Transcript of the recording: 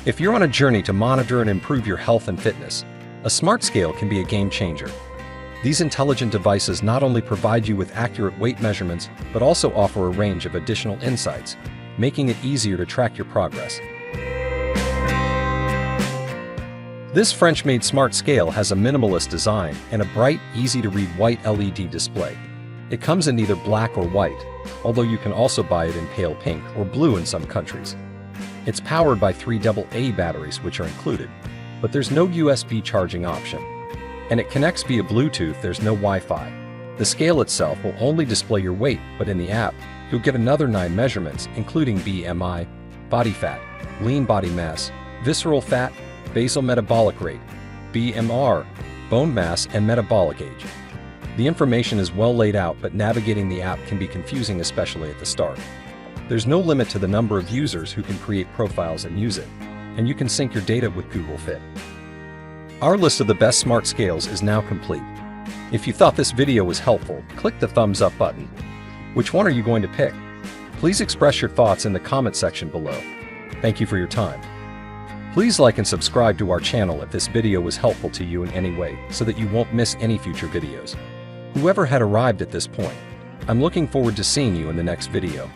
If you're on a journey to monitor and improve your health and fitness, a smart scale can be a game changer. These intelligent devices not only provide you with accurate weight measurements, but also offer a range of additional insights, making it easier to track your progress. This French-made smart scale has a minimalist design and a bright, easy-to-read white LED display. It comes in either black or white, although you can also buy it in pale pink or blue in some countries. It's powered by 3 AA batteries, which are included, but there's no USB charging option. And it connects via Bluetooth. There's no Wi-Fi. The scale itself will only display your weight, but in the app, you'll get another 9 measurements, including BMI, body fat, lean body mass, visceral fat, basal metabolic rate, BMR, bone mass, and metabolic age. The information is well laid out, but navigating the app can be confusing, especially at the start. There's no limit to the number of users who can create profiles and use it, and you can sync your data with Google Fit. Our list of the best smart scales is now complete. If you thought this video was helpful, click the thumbs up button. Which one are you going to pick? Please express your thoughts in the comment section below. Thank you for your time. Please like and subscribe to our channel if this video was helpful to you in any way, so that you won't miss any future videos. Whoever had arrived at this point, I'm looking forward to seeing you in the next video.